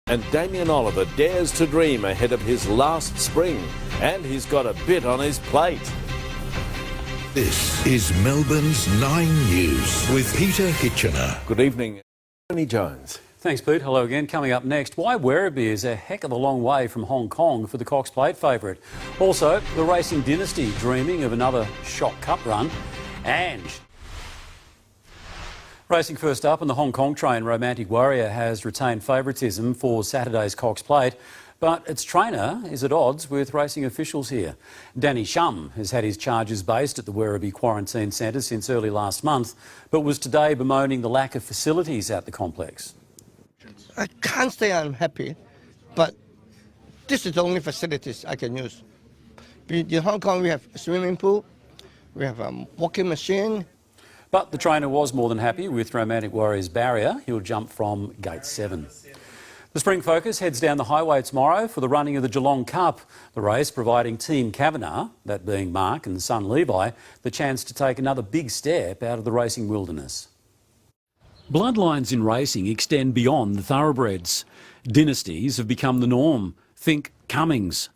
And Damien Oliver dares to dream ahead of his last spring, and he's got a bit on his plate. This is Melbourne's 9 News with Peter Hitchener. Good evening, Tony Jones. Thanks, Pete. Hello again. Coming up next, why Werribee is a heck of a long way from Hong Kong for the Cox Plate favourite. Also, the racing dynasty dreaming of another Shock Cup run. And racing first up, and the Hong Kong train Romantic Warrior has retained favouritism for Saturday's Cox Plate, but its trainer is at odds with racing officials here. Danny Shum has had his charges based at the Werribee Quarantine Centre since early last month, but was today bemoaning the lack of facilities at the complex. I can't say I'm happy, but this is the only facilities I can use. In Hong Kong, we have a swimming pool, we have a walking machine. But the trainer was more than happy with Romantic Warrior's barrier. He'll jump from gate 7. The Spring Focus heads down the highway tomorrow for the running of the Geelong Cup, the race providing Team Kavanagh, that being Mark and son Levi, the chance to take another big step out of the racing wilderness. Bloodlines in racing extend beyond the thoroughbreds. Dynasties have become the norm. Think Cummings,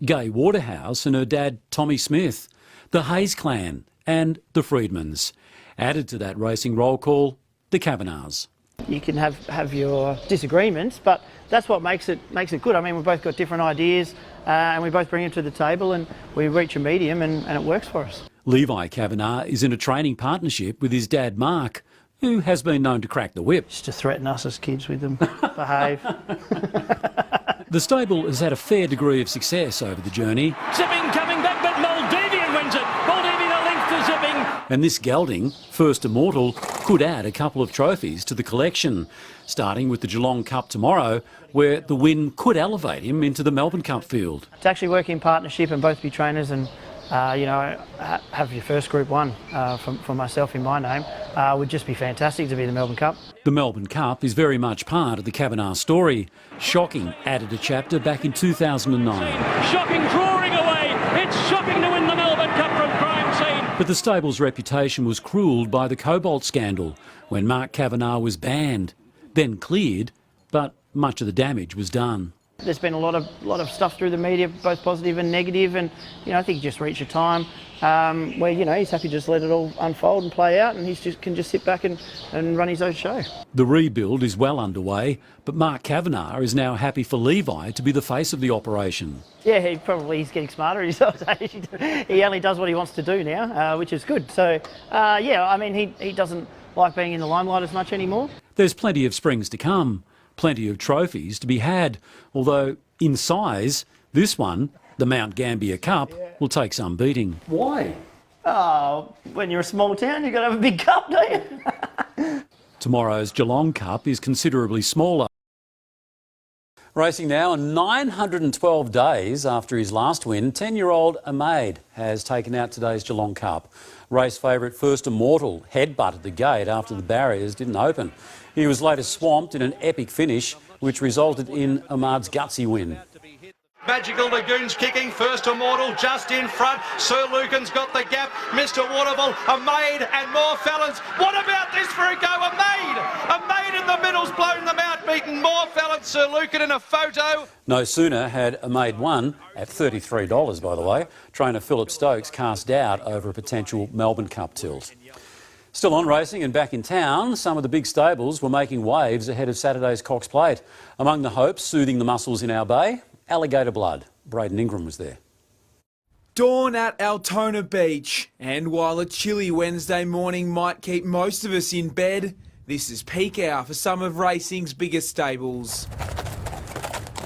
Gay Waterhouse and her dad Tommy Smith, the Hayes clan and the Freedmans. Added to that racing roll call, the Kavanaghs. You can have your disagreements, but that's what makes it good. I mean, we've both got different ideas and we both bring them to the table and we reach a medium and it works for us. Levi Kavanagh is in a training partnership with his dad Mark, who has been known to crack the whip. Just to threaten us as kids with them. Behave. The stable has had a fair degree of success over the journey. Zipping coming back, but Maldivian wins it. Maldivian a length to Zipping. And this gelding, first immortal, could add a couple of trophies to the collection, starting with the Geelong Cup tomorrow, where the win could elevate him into the Melbourne Cup field. To actually work in partnership and both be trainers and have your first Group 1 for myself in my name would just be fantastic to be the Melbourne Cup. The Melbourne Cup is very much part of the Kavanagh story. Shocking added a chapter back in 2009. Shocking drawing away. It's shocking to win the Melbourne Cup from crime scene. But the stable's reputation was cruelled by the Cobalt scandal when Mark Kavanagh was banned, then cleared, but much of the damage was done. There's been a lot of stuff through the media, both positive and negative, and I think he just reached a time where he's happy to just let it all unfold and play out, and he can just sit back and run his own show. The rebuild is well underway, but Mark Kavanagh is now happy for Levi to be the face of the operation. Yeah, he's getting smarter at his old age. He only does what he wants to do now, which is good. So he doesn't like being in the limelight as much anymore. There's plenty of springs to come. Plenty of trophies to be had, although in size, this one, the Mount Gambier Cup, will take some beating. Why? Oh, when you're a small town, you've got to have a big cup, don't you? Tomorrow's Geelong Cup is considerably smaller. Racing now, and 912 days after his last win, 10-year-old Amaid has taken out today's Geelong Cup. Race favourite First Immortal headbutted the gate after the barriers didn't open. He was later swamped in an epic finish, which resulted in Ahmad's gutsy win. Magical Lagoon's kicking, First Immortal just in front. Sir Lucan's got the gap. Mr. Waterville, Amaid and more felons. What about this for a go? Amaid in the middle's blown them out, beaten more felons. Sir Lucan in a photo. No sooner had Amaid won, at $33 by the way, trainer Philip Stokes cast doubt over a potential Melbourne Cup tilt. Still on racing and back in town, some of the big stables were making waves ahead of Saturday's Cox Plate. Among the hopes soothing the muscles in our bay, Alligator Blood. Braden Ingram was there. Dawn at Altona Beach, and while a chilly Wednesday morning might keep most of us in bed, this is peak hour for some of racing's biggest stables.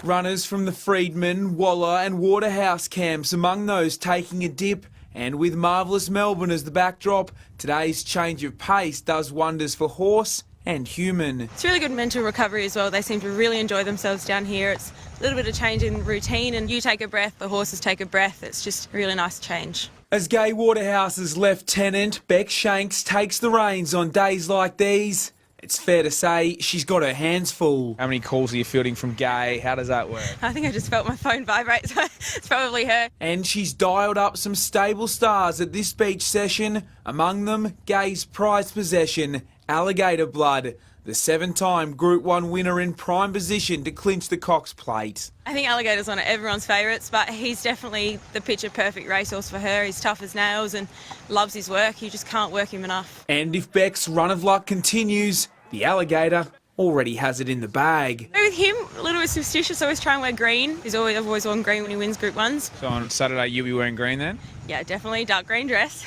Runners from the Freedman, Waller and Waterhouse camps among those taking a dip, and with marvellous Melbourne as the backdrop, today's change of pace does wonders for horse and human. It's really good mental recovery as well. They seem to really enjoy themselves down here. It's a little bit of change in routine, and you take a breath, the horses take a breath. It's just a really nice change. As Gay Waterhouse's lieutenant, Beck Shanks, takes the reins on days like these, it's fair to say she's got her hands full. How many calls are you fielding from Gay? How does that work? I think I just felt my phone vibrate, so it's probably her. And she's dialed up some stable stars at this beach session, among them Gay's prized possession, Alligator Blood. the 7-time Group 1 winner in prime position to clinch the Cox Plate. I think Alligator's one of everyone's favourites, but he's definitely the picture-perfect racehorse for her. He's tough as nails and loves his work. You just can't work him enough. And if Beck's run of luck continues, the Alligator already has it in the bag. With him, a little bit superstitious, always try and wear green. I've always worn green when he wins Group 1s. So on Saturday you'll be wearing green then? Yeah, definitely, dark green dress.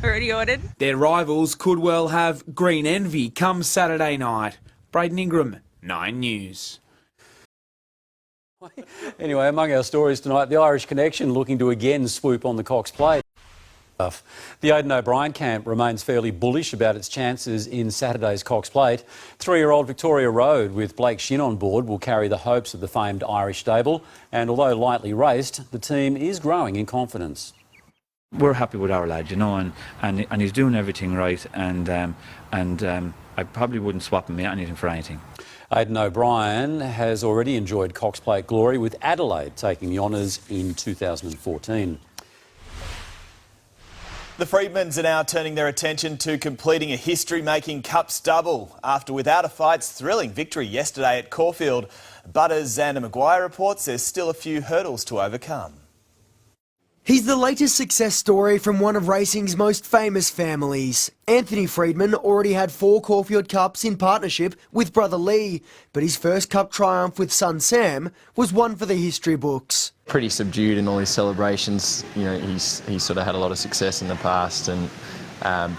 Already ordered. Their rivals could well have green envy come Saturday night. Braden Ingram, 9 News. Anyway, among our stories tonight, the Irish Connection looking to again swoop on the Cox Plate. The Aidan O'Brien camp remains fairly bullish about its chances in Saturday's Cox Plate. 3-year-old Victoria Road with Blake Shin on board will carry the hopes of the famed Irish stable, and although lightly raced, the team is growing in confidence. We're happy with our lad, you know, and he's doing everything right, and I probably wouldn't swap him anything for anything. Aidan O'Brien has already enjoyed Cox Plate glory, with Adelaide taking the honours in 2014. The Freedmans are now turning their attention to completing a history-making Cups double after Without a Fight's thrilling victory yesterday at Caulfield. But as Xander Maguire reports, there's still a few hurdles to overcome. He's the latest success story from one of racing's most famous families. Anthony Freedman already had 4 Caulfield Cups in partnership with brother Lee, but his first Cup triumph with son Sam was one for the history books. Pretty subdued in all his celebrations. You know, he's sort of had a lot of success in the past, and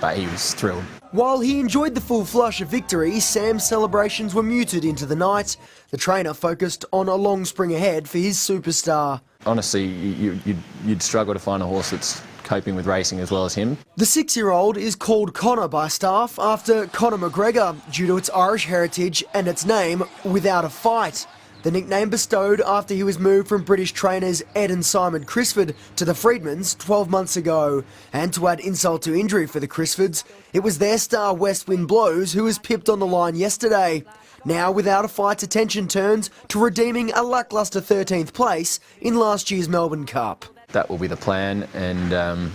but he was thrilled. While he enjoyed the full flush of victory, Sam's celebrations were muted into the night. The trainer focused on a long spring ahead for his superstar. Honestly, you'd struggle to find a horse that's coping with racing as well as him. The 6-year-old is called Connor by staff after Conor McGregor, due to its Irish heritage and its name, Without a Fight. The nickname bestowed after he was moved from British trainers Ed and Simon Crisford to the Freedmans 12 months ago. And to add insult to injury for the Crisfords, it was their star West Wind Blows who was pipped on the line yesterday. Now Without a Fight's attention turns to redeeming a lacklustre 13th place in last year's Melbourne Cup. That will be the plan, and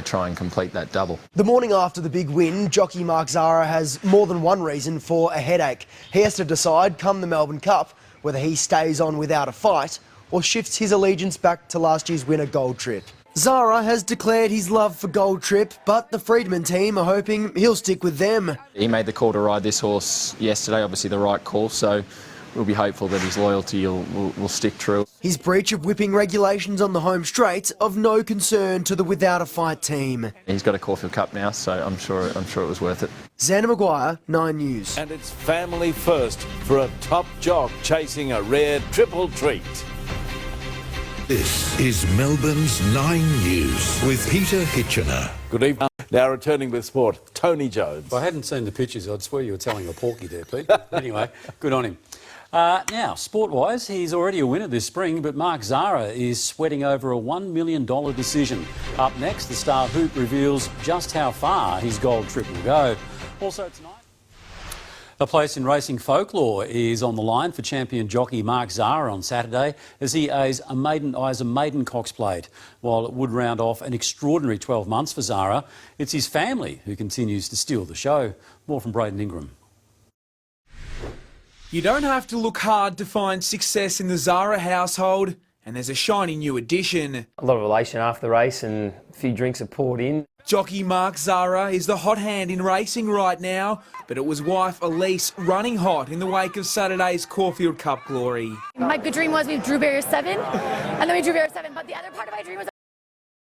try and complete that double. The morning after the big win, jockey Mark Zahra has more than one reason for a headache. He has to decide, come the Melbourne Cup, whether he stays on Without a Fight or shifts his allegiance back to last year's winner Gold Trip. Zahra has declared his love for Gold Trip, but the Freedman team are hoping he'll stick with them. He made the call to ride this horse yesterday, obviously the right call, so we'll be hopeful that his loyalty will stick true. His breach of whipping regulations on the home straight of no concern to the Without a Fight team. He's got a Caulfield Cup now, so I'm sure it was worth it. Xander Maguire, 9 News. And it's family first for a top jock chasing a rare triple treat. This is Melbourne's 9 News with Peter Hitchener. Good evening. Now returning with sport, Tony Jones. If I hadn't seen the pictures, I'd swear you were telling a porky there, Pete. Anyway, good on him. Now, sport-wise, he's already a winner this spring, but Mark Zahra is sweating over a $1 million decision. Up next, the Star Hoop reveals just how far his Gold Trip will go. Also tonight, a place in racing folklore is on the line for champion jockey Mark Zahra on Saturday as he eyes a maiden Cox Plate. While it would round off an extraordinary 12 months for Zahra, it's his family who continues to steal the show. More from Braden Ingram. You don't have to look hard to find success in the Zahra household, and there's a shiny new addition. A lot of elation after the race and a few drinks are poured in. Jockey Mark Zahra is the hot hand in racing right now, but it was wife Elise running hot in the wake of Saturday's Caulfield Cup glory. My good dream was we drew barrier 7, and then we drew barrier 7, but the other part of my dream was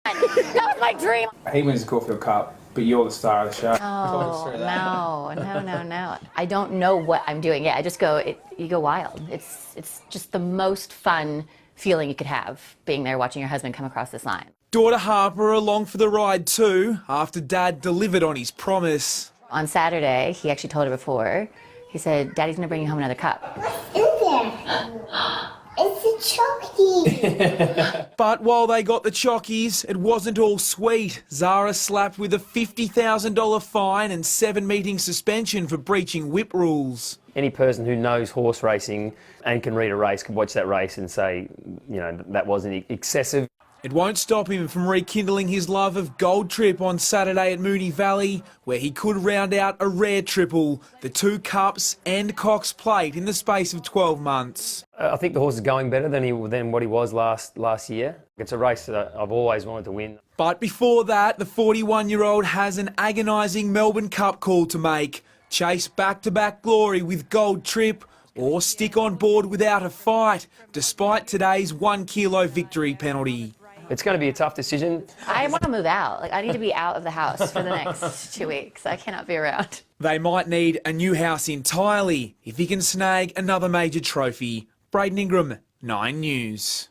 that was my dream. He wins the Caulfield Cup, but you're the star of the show. Oh, no. I don't know what I'm doing. Yeah, I just go, you go wild. It's just the most fun feeling you could have, being there watching your husband come across this line. Daughter Harper along for the ride too, after Dad delivered on his promise. On Saturday, he actually told her before, he said, Daddy's gonna bring you home another cup. What's in there? It's a chockie. But while they got the chockies, it wasn't all sweet. Zahra slapped with a $50,000 fine and 7-meeting suspension for breaching whip rules. Any person who knows horse racing and can read a race can watch that race and say, you know, that wasn't excessive. It won't stop him from rekindling his love of Gold Trip on Saturday at Moonee Valley, where he could round out a rare triple, the 2 Cups and Cox Plate in the space of 12 months. I think the horse is going better than what he was last year. It's a race that I've always wanted to win. But before that, the 41-year-old has an agonising Melbourne Cup call to make. Chase back-to-back glory with Gold Trip or stick on board without a fight, despite today's 1 kilo victory penalty. It's going to be a tough decision. I want to move out. Like, I need to be out of the house for the next 2 weeks. I cannot be around. They might need a new house entirely if he can snag another major trophy. Braden Ingram, 9 News.